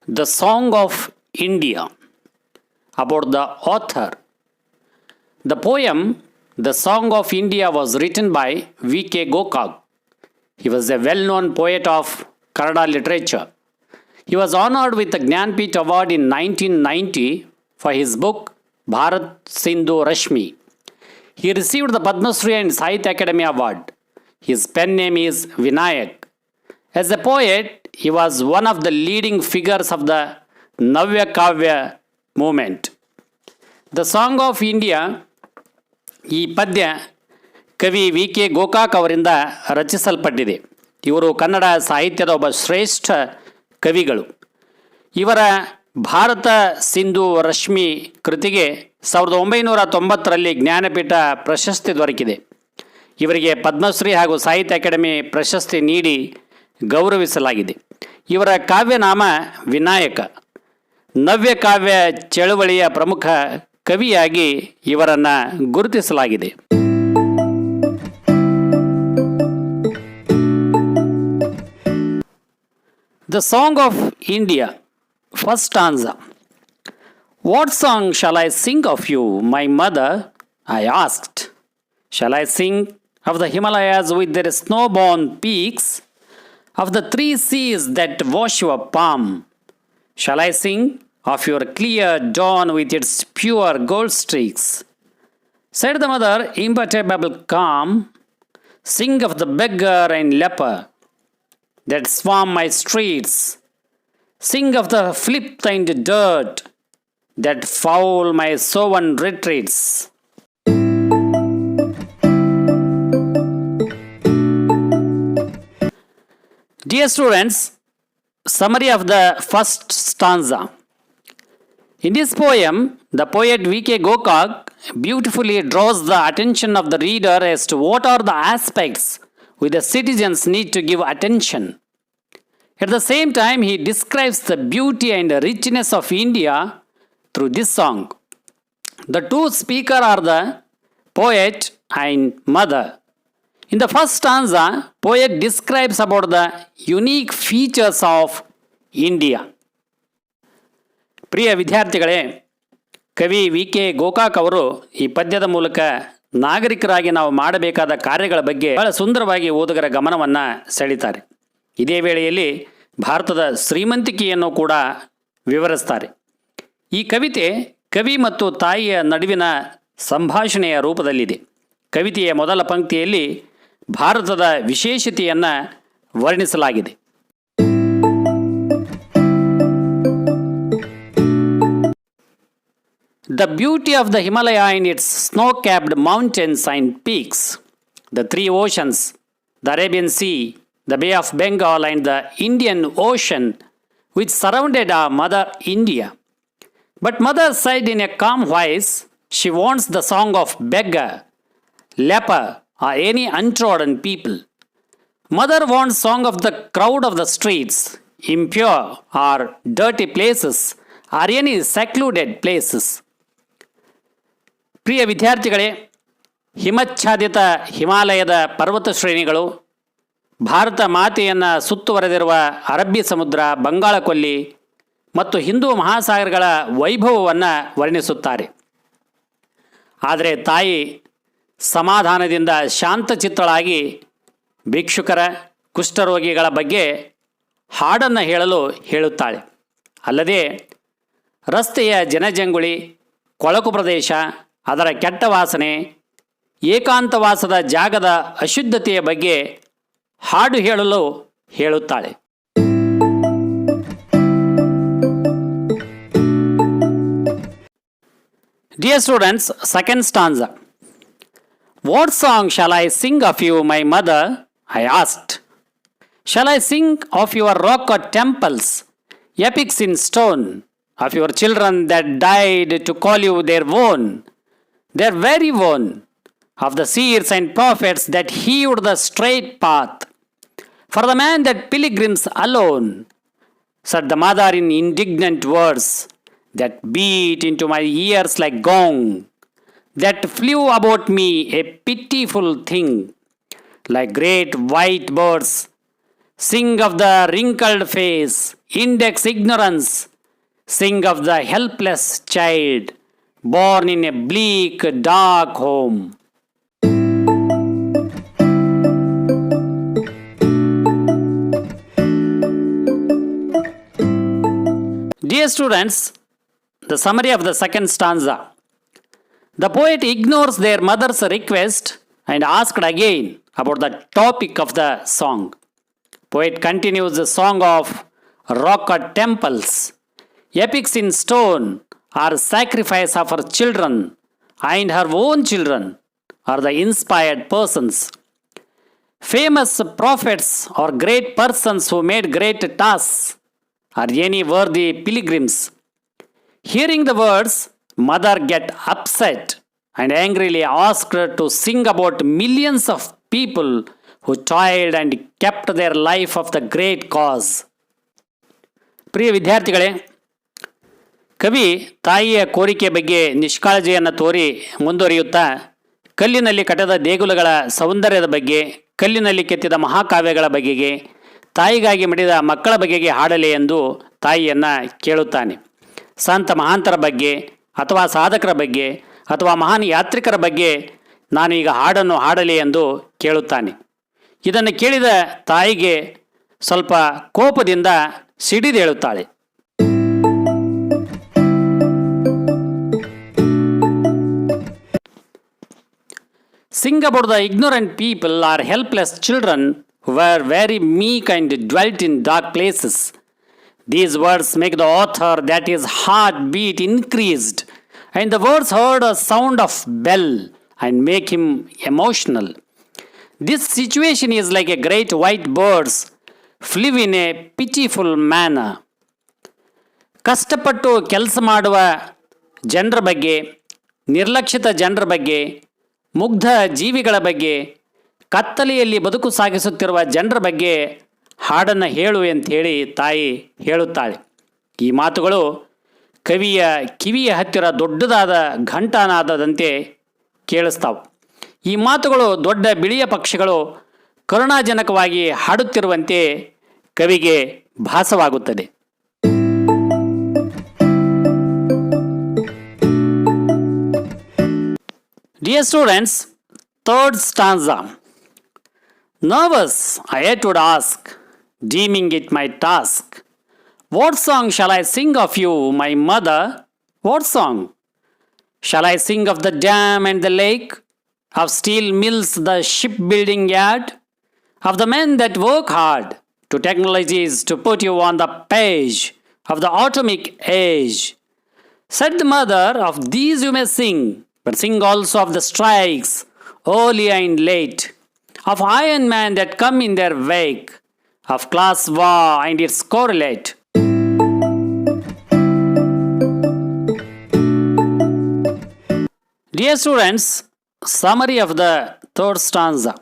The Song of India. About the author. The poem The Song of India was written by V.K. Gokak. He was a well-known poet of Kannada literature. He was honored with the Jnanpith Award in 1990 for his book Bharat Sindhu Rashmi. He received the Padma Shri and Sahitya Academy Award. His pen name is Vinayak. As a poet, he was one of the leading figures of the Navya Kavya movement. The Song of India ಈ ಪದ್ಯ ಕವಿ V K Gokak ಅವರಿಂದ ರಚಿಸಲ್ಪಟ್ಟಿದೆ. ಇವರು ಕನ್ನಡ ಸಾಹಿತ್ಯದ ಒಬ್ಬ ಶ್ರೇಷ್ಠ ಕವಿಗಳು. ಇವರ ಭಾರತ ಸಿಂಧು ರಶ್ಮಿ ಕೃತಿಗೆ 1990ರಲ್ಲಿ ಜ್ಞಾನಪೀಠ ಪ್ರಶಸ್ತಿ ದೊರಕಿದೆ. ಇವರಿಗೆ ಪದ್ಮಶ್ರೀ ಹಾಗೂ ಸಾಹಿತ್ಯ ಅಕಾಡೆಮಿ ಪ್ರಶಸ್ತಿ ನೀಡಿ ಗೌರವಿಸಲಾಗಿದೆ. ಇವರ ಕಾವ್ಯನಾಮ ವಿನಾಯಕ. ನವ್ಯ ಕಾವ್ಯ ಚಳವಳಿಯ ಪ್ರಮುಖ ಕವಿಯಾಗಿ ಇವರನ್ನು ಗುರುತಿಸಲಾಗಿದೆ. The Song of India. First stanza. What song shall I sing of you, my mother? I asked. Shall I sing of the Himalayas with their snow-bound peaks, of the three seas that wash your palm? Shall I sing of your clear dawn with its pure gold streaks? Said the mother, imperturbable calm, sing of the beggar and leper that swarm my streets. Sing of the filth and dirt that foul my sown retreats. Dear students, summary of the first stanza. In this poem, the poet V.K. Gokak beautifully draws the attention of the reader as to what are the aspects which the citizens need to give attention. At the same time, he describes the beauty and richness of India through this song. The two speakers are the poet and mother. In the first stanza, poet describes about the unique features of India. ಪ್ರಿಯ ವಿದ್ಯಾರ್ಥಿಗಳೇ, ಕವಿ V K Gokak ಅವರು ಈ ಪದ್ಯದ ಮೂಲಕ ನಾಗರಿಕರಾಗಿ ನಾವು ಮಾಡಬೇಕಾದ ಕಾರ್ಯಗಳ ಬಗ್ಗೆ ಬಹಳ ಸುಂದರವಾಗಿ ಓದುಗರ ಗಮನವನ್ನು ಸೆಳೀತಾರೆ. ಇದೇ ವೇಳೆಯಲ್ಲಿ ಭಾರತದ ಶ್ರೀಮಂತಿಕೆಯನ್ನು ಕೂಡ ವಿವರಿಸ್ತಾರೆ. ಈ ಕವಿತೆ ಕವಿ ಮತ್ತು ತಾಯಿಯ ನಡುವಿನ ಸಂಭಾಷಣೆಯ ರೂಪದಲ್ಲಿದೆ. ಕವಿತೆಯ ಮೊದಲ ಪಂಕ್ತಿಯಲ್ಲಿ ಭಾರತದ ವಿಶೇಷತೆಯನ್ನು ವರ್ಣಿಸಲಾಗಿದೆ. The beauty of the Himalaya in its snow-capped mountains and peaks, the three oceans, the Arabian Sea, the Bay of Bengal and the Indian Ocean, which surrounded our mother India. But mother said in a calm voice, she wants the song of beggar, leper or any untrodden people. Mother wants song of the crowd of the streets, impure or dirty places or any secluded places. ಪ್ರಿಯ ವಿದ್ಯಾರ್ಥಿಗಳೇ, ಹಿಮಚ್ಛಾದಿತ ಹಿಮಾಲಯದ ಪರ್ವತ ಶ್ರೇಣಿಗಳು, ಭಾರತ ಮಾತೆಯನ್ನು ಸುತ್ತುವರೆದಿರುವ ಅರಬ್ಬಿ ಸಮುದ್ರ, ಬಂಗಾಳ ಕೊಲ್ಲಿ ಮತ್ತು ಹಿಂದೂ ಮಹಾಸಾಗರಗಳ ವೈಭವವನ್ನು ವರ್ಣಿಸುತ್ತಾರೆ. ಆದರೆ ತಾಯಿ ಸಮಾಧಾನದಿಂದ ಶಾಂತಚಿತ್ತಳಾಗಿ ಭಿಕ್ಷುಕರ, ಕುಷ್ಠರೋಗಿಗಳ ಬಗ್ಗೆ ಹಾಡನ್ನು ಹೇಳಲು ಹೇಳುತ್ತಾಳೆ. ಅಲ್ಲದೆ ರಸ್ತೆಯ ಜನಜಂಗುಳಿ, ಕೊಳಕು ಪ್ರದೇಶ, ಅದರ ಕೆಟ್ಟ ವಾಸನೆ, ಏಕಾಂತವಾಸದ ಜಾಗದ ಅಶುದ್ಧತೆಯ ಬಗ್ಗೆ ಹಾಡು ಹೇಳಲು ಹೇಳುತ್ತಾಳೆ. Dear students, second stanza. What song shall I sing of you, my mother? I asked. Shall I sing of your rock-cut temples, epics in stone, of your children that died to call you their own, their very own, of the seers and prophets that hewed the straight path, for the man that pilgrims alone, said the mother in indignant words that beat into my ears like gong, that flew about me a pitiful thing, like great white birds Sing of the wrinkled face, index ignorance. Sing of the helpless child, born in a bleak, dark home. Dear students, the summary of the second stanza. The poet ignores their mother's request and asked again about the topic of the song. Poet continues the song of rock-cut temples, epics in stone are sacrifice of her children, and her own children are the inspired persons. Famous prophets or great persons who made great tasks are any worthy pilgrims. Hearing the words, mother get upset and angrily asked her to sing about millions of people who toiled and kept their life of the great cause. ಪ್ರಿಯ ವಿದ್ಯಾರ್ಥಿಗಳೇ, ಕವಿ ತಾಯಿಯ ಕೋರಿಕೆ ಬಗ್ಗೆ ನಿಷ್ಕಾಳಜಿಯನ್ನು ತೋರಿ ಮುಂದುವರಿಯುತ್ತಾ ಕಲ್ಲಿನಲ್ಲಿ ಕಟ್ಟದ ದೇಗುಲಗಳ ಸೌಂದರ್ಯದ ಬಗ್ಗೆ, ಕಲ್ಲಿನಲ್ಲಿ ಕೆತ್ತಿದ ಮಹಾಕಾವ್ಯಗಳ ಬಗೆಗೆ, ತಾಯಿಗಾಗಿ ಮಡಿದ ಮಕ್ಕಳ ಬಗೆಗೆ ಹಾಡಲಿ ಎಂದು ತಾಯಿಯನ್ನು ಕೇಳುತ್ತಾನೆ. ಸಂತ ಮಹಾಂತರ ಬಗ್ಗೆ ಅಥವಾ ಸಾಧಕರ ಬಗ್ಗೆ ಅಥವಾ ಮಹಾನ್ ಯಾತ್ರಿಕರ ಬಗ್ಗೆ ನಾನು ಈಗ ಹಾಡನ್ನು ಹಾಡಲಿ ಎಂದು ಕೇಳುತ್ತಾನೆ. ಇದನ್ನು ಕೇಳಿದ ತಾಯಿಗೆ ಸ್ವಲ್ಪ ಕೋಪದಿಂದ ಸಿಡಿದೇಳುತ್ತಾಳೆ. Sing about the ignorant people or helpless children who were very meek and dwelt in dark places. These words make the author that his heartbeat increased, and the words heard a sound of bell and make him emotional. This situation is like a great white birds flew in a pitiful manner. ಕಷ್ಟಪಟ್ಟು ಕೆಲಸ ಮಾಡುವ ಜನರ ಬಗ್ಗೆ, ನಿರ್ಲಕ್ಷಿತ ಜನರ ಬಗ್ಗೆ, ಮುಗ್ಧ ಜೀವಿಗಳ ಬಗ್ಗೆ, ಕತ್ತಲೆಯಲ್ಲಿ ಬದುಕು ಸಾಗಿಸುತ್ತಿರುವ ಜನರ ಬಗ್ಗೆ ಹಾಡನ್ನು ಹೇಳು ಅಂಥೇಳಿ ತಾಯಿ ಹೇಳುತ್ತಾಳೆ. ಈ ಮಾತುಗಳು ಕವಿಯ ಕಿವಿಯ ಹತ್ತಿರ ದೊಡ್ಡದಾದ ಘಂಟಾನಾದದಂತೆ ಕೇಳಿಸ್ತಾವೆ. ಈ ಮಾತುಗಳು ದೊಡ್ಡ ಬಿಳಿಯ ಪಕ್ಷಿಗಳು ಕರುಣಾಜನಕವಾಗಿ ಹಾಡುತ್ತಿರುವಂತೆ ಕವಿಗೆ ಭಾಸವಾಗುತ್ತದೆ. Dear students, third stanza. Nervous, I yet would ask, deeming it my task, what song shall I sing of you, my mother? What song? Shall I sing of the dam and the lake, of steel mills, the shipbuilding yard, of the men that work hard to technologies to put you on the page of the atomic age? Said the mother, of these you may sing, but sing also of the strikes, early and late, of iron man that come in their wake, of class war and its correlate. Dear students, summary of the third stanza.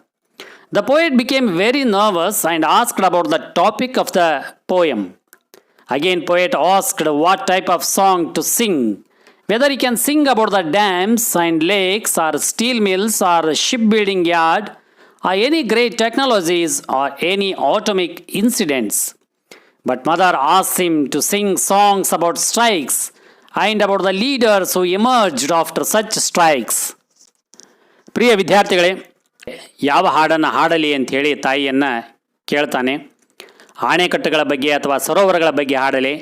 The poet became very nervous and asked about the topic of the poem. Again, poet asked what type of song to sing, whether he can sing about the dams and lakes or steel mills or shipbuilding yard or any great technologies or any atomic incidents. But mother asked him to sing songs about strikes and about the leaders who emerged after such strikes. ಪ್ರಿಯ ವಿದ್ಯಾರ್ಥಿಗಳೇ, ಯಾವ ಹಾಡನ್ನು ಹಾಡಲಿ ಅಂಥೇಳಿ ತಾಯಿಯನ್ನು ಕೇಳ್ತಾನೆ. ಆಣೆಕಟ್ಟುಗಳ ಬಗ್ಗೆ ಅಥವಾ ಸರೋವರಗಳ ಬಗ್ಗೆ ಹಾಡಲಿ,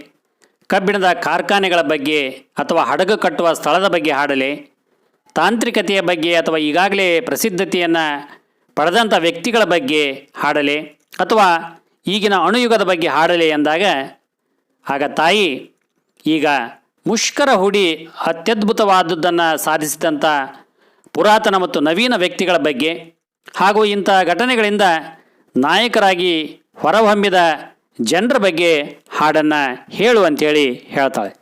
ಕಬ್ಬಿಣದ ಕಾರ್ಖಾನೆಗಳ ಬಗ್ಗೆ ಅಥವಾ ಹಡಗು ಕಟ್ಟುವ ಸ್ಥಳದ ಬಗ್ಗೆ ಹಾಡಲಿ, ತಾಂತ್ರಿಕತೆಯ ಬಗ್ಗೆ ಅಥವಾ ಈಗಾಗಲೇ ಪ್ರಸಿದ್ಧತೆಯನ್ನು ಪಡೆದಂಥ ವ್ಯಕ್ತಿಗಳ ಬಗ್ಗೆ ಹಾಡಲಿ, ಅಥವಾ ಈಗಿನ ಅಣುಯುಗದ ಬಗ್ಗೆ ಹಾಡಲಿ ಎಂದಾಗ ಆಗ ತಾಯಿ ಈಗ ಮುಷ್ಕರ ಹೂಡಿ ಅತ್ಯದ್ಭುತವಾದದ್ದನ್ನು ಸಾಧಿಸಿದಂಥ ಪುರಾತನ ಮತ್ತು ನವೀನ ವ್ಯಕ್ತಿಗಳ ಬಗ್ಗೆ ಹಾಗೂ ಇಂಥ ಘಟನೆಗಳಿಂದ ನಾಯಕರಾಗಿ ಹೊರಹೊಮ್ಮಿದ ಜನರ ಬಗ್ಗೆ ಹಾಡನ್ನು ಹೇಳು ಅಂಥೇಳಿ ಹೇಳ್ತಾಳೆ.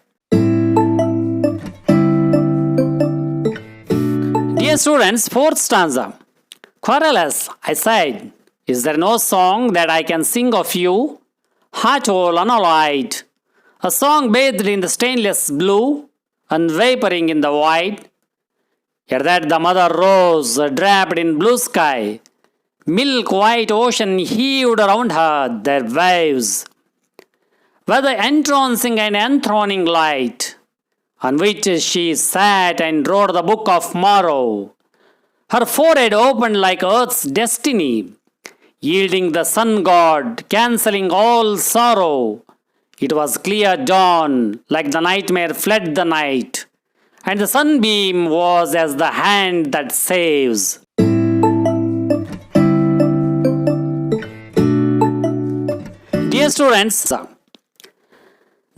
Dear students, fourth stanza. Querulous, I said, is there no song that I can sing of you, heart whole unalloyed, a song bathed in the stainless blue and vaporing in the white? At that the mother rose, draped in blue sky, Milk white ocean heaved around her, their waves were the entrancing and enthroning light, on which she sat and wrote the book of morrow. Her forehead opened like earth's destiny, yielding the sun god, cancelling all sorrow. It was clear dawn, like the nightmare fled the night, and the sunbeam was as the hand that saves. Dear students,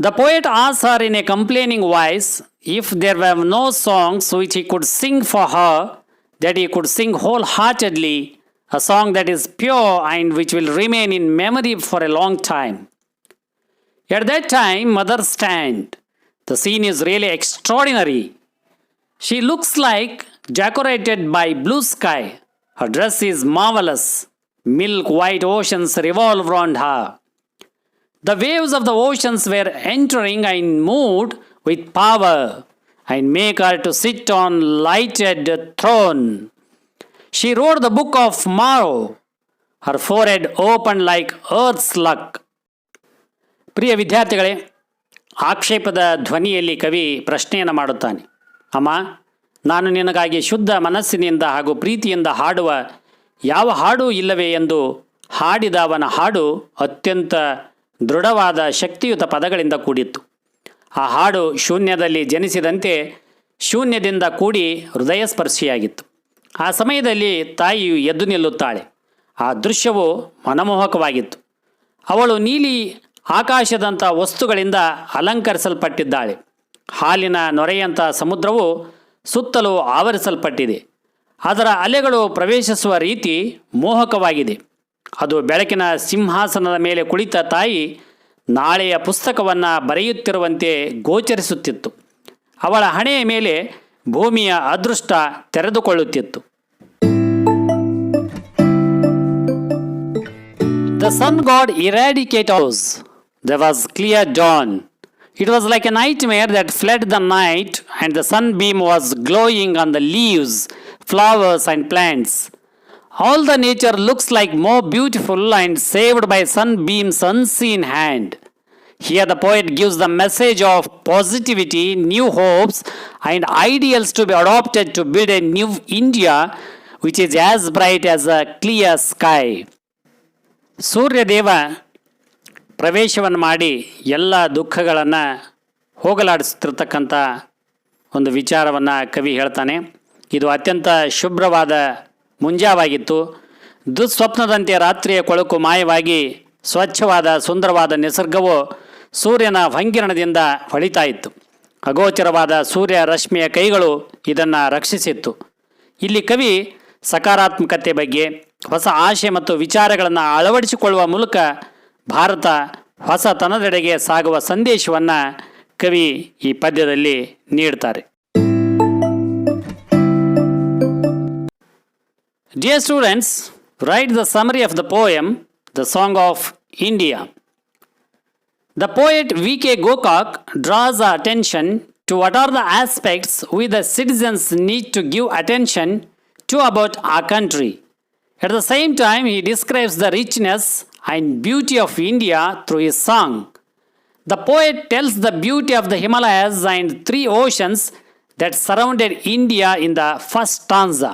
the poet asks her in a complaining voice if there were no songs which he could sing for her, that he could sing wholeheartedly, a song that is pure and which will remain in memory for a long time. At that time, mother stand. The scene is really extraordinary. She looks like decorated by blue sky. Her dress is marvelous. Milk white oceans revolve round her. The waves of the oceans were entering and moved with power and make her to sit on lighted throne. She wrote the book of morrow. Her forehead opened like earth's luck. ಪ್ರಿಯ ವಿದ್ಯಾರ್ಥಿಗಳೇ, ಆಕ್ಷೇಪದ ಧ್ವನಿಯಲ್ಲಿ ಕವಿ ಪ್ರಶ್ನೆಯನ್ನು ಮಾಡುತ್ತಾನೆ. ಅಮ್ಮ, ನಾನು ನಿನಗಾಗಿ ಶುದ್ಧ ಮನಸ್ಸಿನಿಂದ ಹಾಗೂ ಪ್ರೀತಿಯಿಂದ ಹಾಡುವ ಯಾವ ಹಾಡೂ ಇಲ್ಲವೇ ಎಂದು ಹಾಡಿದ ಅವನ ಹಾಡು ಅತ್ಯಂತ ದೃಢವಾದ ಶಕ್ತಿಯುತ ಪದಗಳಿಂದ ಕೂಡಿತ್ತು. ಆ ಹಾಡು ಶೂನ್ಯದಲ್ಲಿ ಜನಿಸಿದಂತೆ ಶೂನ್ಯದಿಂದ ಕೂಡಿ ಹೃದಯಸ್ಪರ್ಶಿಯಾಗಿತ್ತು. ಆ ಸಮಯದಲ್ಲಿ ತಾಯಿಯು ಎದ್ದು ನಿಲ್ಲುತ್ತಾಳೆ. ಆ ದೃಶ್ಯವು ಮನಮೋಹಕವಾಗಿತ್ತು. ಅವಳು ನೀಲಿ ಆಕಾಶದಂಥ ವಸ್ತುಗಳಿಂದ ಅಲಂಕರಿಸಲ್ಪಟ್ಟಿದ್ದಾಳೆ. ಹಾಲಿನ ನೊರೆಯಂಥ ಸಮುದ್ರವು ಸುತ್ತಲೂ ಆವರಿಸಲ್ಪಟ್ಟಿದೆ. ಅದರ ಅಲೆಗಳು ಪ್ರವೇಶಿಸುವ ರೀತಿ ಮೋಹಕವಾಗಿದೆ. ಅದು ಬೆಳಕಿನ ಸಿಂಹಾಸನದ ಮೇಲೆ ಕುಳಿತ ತಾಯಿ ನಾಳೆಯ ಪುಸ್ತಕವನ್ನು ಬರೆಯುತ್ತಿರುವಂತೆ ಗೋಚರಿಸುತ್ತಿತ್ತು. ಅವಳ ಹಣೆಯ ಮೇಲೆ ಭೂಮಿಯ ಅದೃಷ್ಟ ತೆರೆದುಕೊಳ್ಳುತ್ತಿತ್ತು. The sun god eradicated us. There was clear dawn. It was like a nightmare that fled the night, and the sunbeam was glowing on the leaves, flowers and plants. All the nature looks like more beautiful and saved by sunbeam's unseen hand. Here the poet gives the message of positivity, new hopes and ideals to be adopted to build a new India which is as bright as a clear sky. ಸೂರ್ಯದೇವ ಪ್ರವೇಶವನ್ನು ಮಾಡಿ ಎಲ್ಲ ದುಃಖಗಳನ್ನು ಹೋಗಲಾಡಿಸ್ತಿರ್ತಕ್ಕಂಥ ಒಂದು ವಿಚಾರವನ್ನು ಕವಿ ಹೇಳ್ತಾನೆ. ಇದು ಅತ್ಯಂತ ಶುಭ್ರವಾದ ಮುಂಜಾವಾಗಿತ್ತು. ದುಸ್ವಪ್ನದಂತೆ ರಾತ್ರಿಯ ಕೊಳಕು ಮಾಯವಾಗಿ ಸ್ವಚ್ಛವಾದ ಸುಂದರವಾದ ನಿಸರ್ಗವು ಸೂರ್ಯನ ಭಂಗಿರಣದಿಂದ ಹೊಳಿತಾ ಇತ್ತು. ಅಗೋಚರವಾದ ಸೂರ್ಯ ರಶ್ಮಿಯ ಕೈಗಳು ಇದನ್ನು ರಕ್ಷಿಸಿತ್ತು. ಇಲ್ಲಿ ಕವಿ ಸಕಾರಾತ್ಮಕತೆ ಬಗ್ಗೆ, ಹೊಸ ಆಶೆ ಮತ್ತು ವಿಚಾರಗಳನ್ನು ಅಳವಡಿಸಿಕೊಳ್ಳುವ ಮೂಲಕ ಭಾರತ ಹೊಸತನದೆಡೆಗೆ ಸಾಗುವ ಸಂದೇಶವನ್ನು ಕವಿ ಈ ಪದ್ಯದಲ್ಲಿ ನೀಡ್ತಾರೆ. Dear students, write the summary of the poem, The Song of India. The poet V.K. Gokak draws our attention to what are the aspects we the citizens need to give attention to about our country. At the same time, he describes the richness and beauty of India through his song. The poet tells the beauty of the Himalayas and three oceans that surrounded India in the first stanza.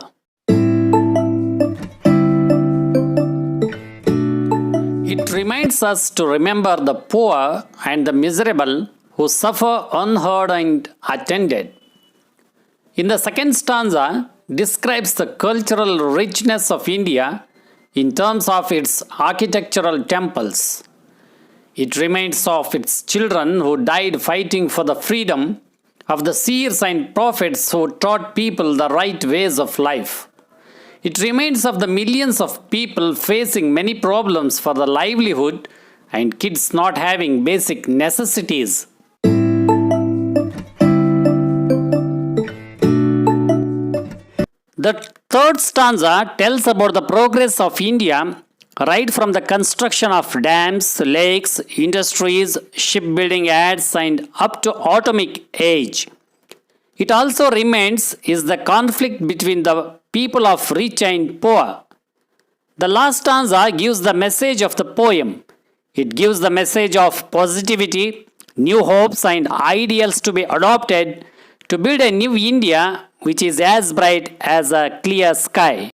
It reminds us to remember the poor and the miserable who suffer unheard and attended. In the second stanza, describes the cultural richness of India in terms of its architectural temples. It reminds of its children who died fighting for the freedom, of the seers and prophets who taught people the right ways of life. It reminds of the millions of people facing many problems for the livelihood and kids not having basic necessities. The third stanza tells about the progress of India right from the construction of dams, lakes, industries, shipbuilding ads and up to atomic age. It also remains is the conflict between the people of rich and poor. The last stanza gives the message of the poem. It gives the message of positivity, new hopes, and ideals to be adopted to build a new India which is as bright as a clear sky.